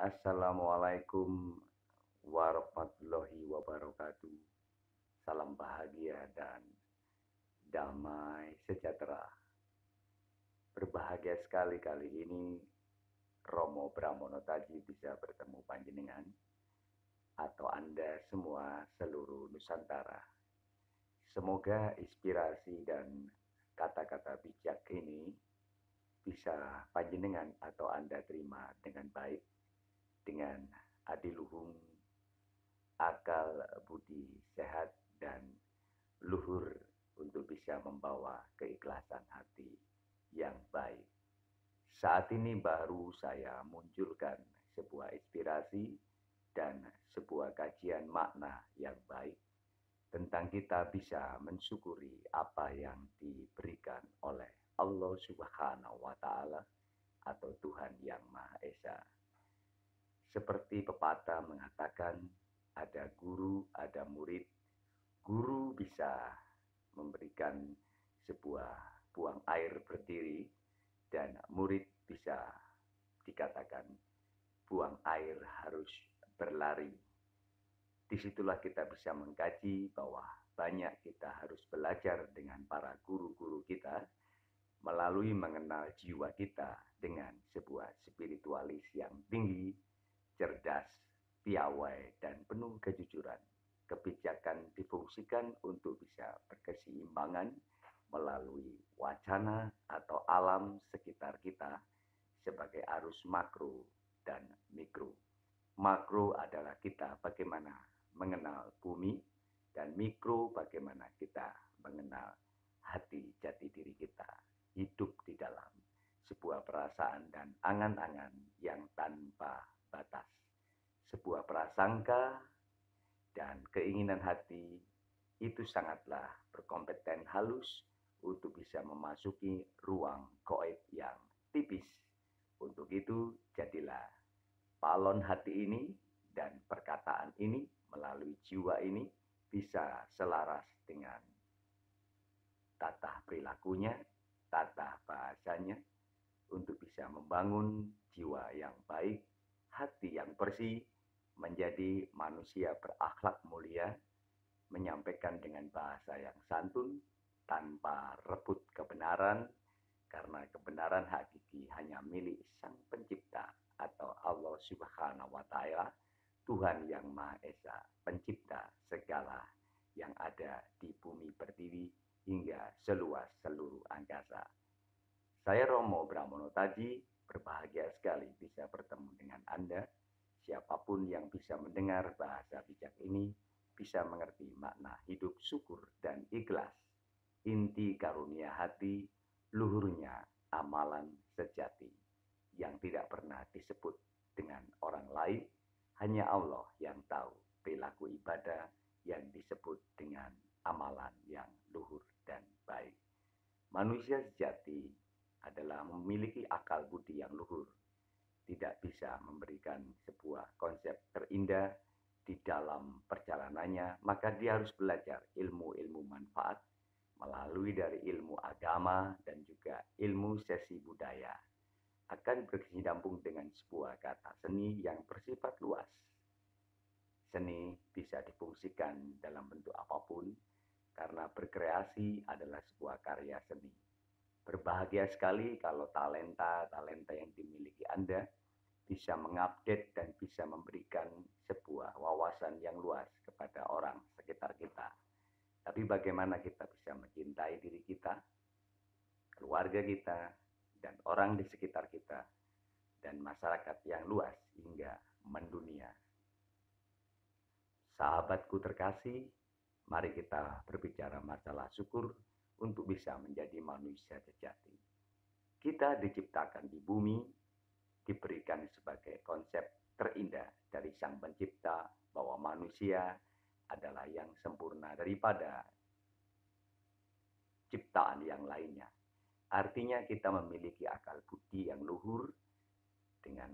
Assalamualaikum warahmatullahi wabarakatuh. Salam bahagia dan damai sejahtera. Berbahagia sekali kali ini Romo Bramono Taji bisa bertemu panjenengan atau Anda semua seluruh Nusantara. Semoga inspirasi dan kata-kata bijak ini bisa panjenengan atau Anda terima dengan baik, dengan adiluhung, akal budi sehat, dan luhur untuk bisa membawa keikhlasan hati yang baik. Saat ini baru saya munculkan sebuah inspirasi dan sebuah kajian makna yang baik tentang kita bisa mensyukuri apa yang diberikan oleh Allah Subhanahu wa Ta'ala atau Tuhan yang Maha Esa. Seperti pepatah mengatakan, ada guru, ada murid. Guru bisa memberikan sebuah buang air berdiri, dan murid bisa dikatakan buang air harus berlari. Disitulah kita bisa mengkaji bahwa banyak kita harus belajar dengan para guru-guru kita melalui mengenal jiwa kita dengan sebuah spiritualis yang tinggi, cerdas, piawai, dan penuh kejujuran. Kebijakan difungsikan untuk bisa berkeseimbangan melalui wacana atau alam sekitar kita sebagai arus makro dan mikro. Makro adalah kita bagaimana mengenal bumi, dan mikro bagaimana kita mengenal hati jati diri kita. Hidup di dalam sebuah perasaan dan angan-angan yang tanpa batas. Sebuah prasangka dan keinginan hati itu sangatlah berkompeten halus untuk bisa memasuki ruang gaib yang tipis. Untuk itu, jadilah balon hati ini dan perkataan ini melalui jiwa ini bisa selaras dengan tata perilakunya, tata bahasanya, untuk bisa membangun jiwa yang baik, hati yang bersih, menjadi manusia berakhlak mulia, menyampaikan dengan bahasa yang santun, tanpa rebut kebenaran, karena kebenaran hakiki hanya milik Sang Pencipta atau Allah Subhanahu wa Ta'ala, Tuhan yang Maha Esa, pencipta segala yang ada di bumi pertiwi hingga seluas seluruh angkasa. Saya Romo Bramono Taji, berbahagia sekali bisa bertemu dengan Anda. Siapapun yang bisa mendengar bahasa bijak ini bisa mengerti makna hidup syukur dan ikhlas. Inti karunia hati, luhurnya amalan sejati yang tidak pernah disebut dengan orang lain. Hanya Allah yang tahu perilaku ibadah yang disebut dengan amalan yang luhur dan baik. Manusia sejati adalah memiliki akal budi yang luhur, tidak bisa memberikan sebuah konsep terindah di dalam perjalanannya, maka dia harus belajar ilmu-ilmu manfaat melalui dari ilmu agama dan juga ilmu sesi budaya. Akan berkesinambung dengan sebuah kata seni yang bersifat luas. Seni bisa difungsikan dalam bentuk apapun, karena berkreasi adalah sebuah karya seni. Berbahagia sekali kalau talenta-talenta yang dimiliki Anda bisa mengupdate dan bisa memberikan sebuah wawasan yang luas kepada orang sekitar kita. Tapi bagaimana kita bisa mencintai diri kita, keluarga kita, dan orang di sekitar kita, dan masyarakat yang luas hingga mendunia. Sahabatku terkasih, mari kita berbicara masalah syukur untuk bisa menjadi manusia sejati. Kita diciptakan di bumi, diberikan sebagai konsep terindah dari Sang Pencipta bahwa manusia adalah yang sempurna daripada ciptaan yang lainnya. Artinya kita memiliki akal budi yang luhur dengan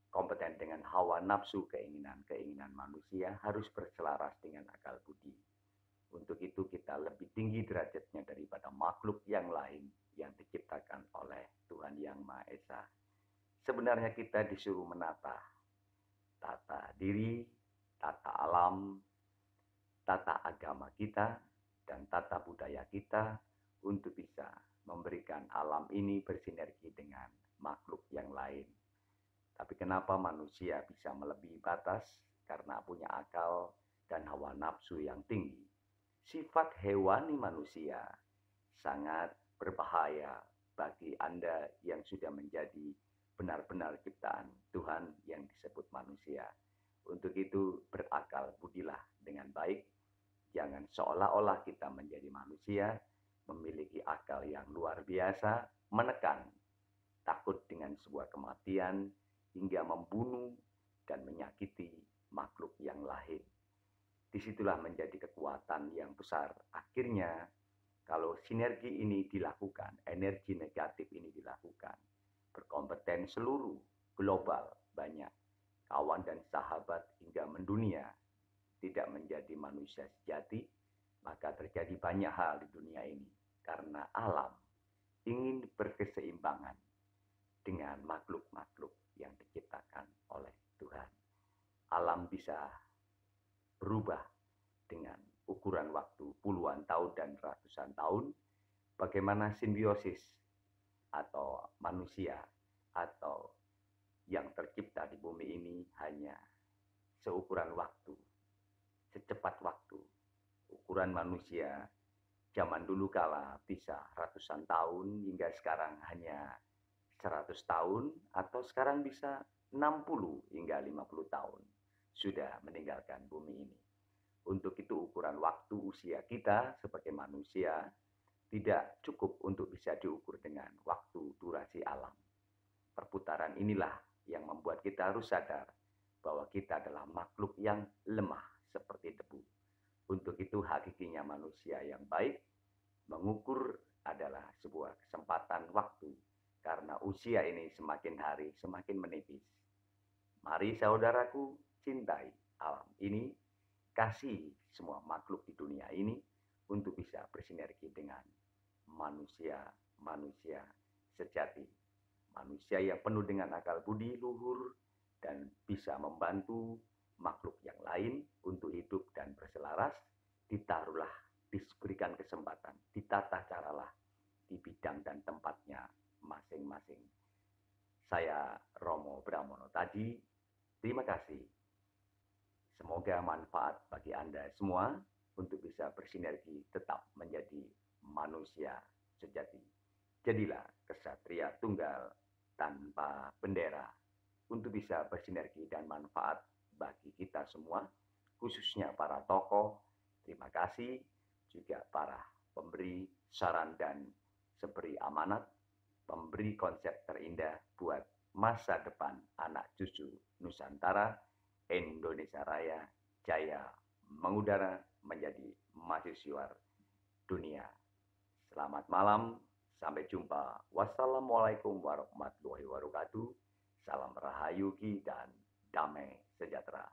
kompeten dengan hawa nafsu, keinginan-keinginan manusia harus berselaras dengan akal budi. Untuk itu kita lebih tinggi derajatnya daripada makhluk yang lain yang diciptakan oleh Tuhan Yang Maha Esa. Sebenarnya kita disuruh menata tata diri, tata alam, tata agama kita, dan tata budaya kita untuk bisa memberikan alam ini bersinergi dengan makhluk yang lain. Tapi kenapa manusia bisa melebihi batas? Karena punya akal dan hawa nafsu yang tinggi. Sifat hewani manusia sangat berbahaya bagi Anda yang sudah menjadi benar-benar ciptaan Tuhan yang disebut manusia. Untuk itu berakal budilah dengan baik. Jangan seolah-olah kita menjadi manusia, memiliki akal yang luar biasa, menekan, takut dengan sebuah kematian, hingga membunuh dan menyakiti makhluk yang lain. Disitulah menjadi kekuatan yang besar. Akhirnya, kalau sinergi ini dilakukan, energi negatif ini dilakukan, berkompeten seluruh global, banyak kawan dan sahabat hingga mendunia, tidak menjadi manusia sejati, maka terjadi banyak hal di dunia ini. Karena alam ingin berkeseimbangan dengan makhluk-makhluk yang diciptakan oleh Tuhan. Alam bisa berubah dengan ukuran waktu puluhan tahun dan ratusan tahun. Bagaimana simbiosis atau manusia atau yang tercipta di bumi ini hanya seukuran waktu, secepat waktu. Ukuran manusia zaman dulu kala bisa ratusan tahun hingga sekarang hanya 100 tahun, atau sekarang bisa 60 hingga 50 tahun sudah meninggalkan bumi ini. Untuk itu ukuran waktu usia kita sebagai manusia tidak cukup untuk bisa diukur dengan waktu durasi alam. Perputaran inilah yang membuat kita harus sadar bahwa kita adalah makhluk yang lemah seperti debu. Untuk itu hakikinya manusia yang baik mengukur adalah sebuah kesempatan waktu, karena usia ini semakin hari semakin menipis. Mari saudaraku, cintai alam ini, kasih semua makhluk di dunia ini untuk bisa bersinergi dengan manusia sejati. Manusia yang penuh dengan akal budi luhur dan bisa membantu makhluk yang lain untuk hidup dan berselaras. Ditaruhlah, diberikan kesempatan, ditata caralah di bidang dan tempatnya masing-masing. Saya Romo Bramono Taji, terima kasih. Semoga manfaat bagi Anda semua untuk bisa bersinergi tetap menjadi manusia sejati. Jadilah kesatria tunggal tanpa bendera untuk bisa bersinergi dan manfaat bagi kita semua, khususnya para tokoh. Terima kasih juga para pemberi saran dan seberi amanat, pemberi konsep terindah buat masa depan anak cucu Nusantara. Indonesia Raya jaya mengudara menjadi mahasiswa dunia. Selamat malam, sampai jumpa. Wassalamualaikum warahmatullahi wabarakatuh. Salam rahayu dan damai sejahtera.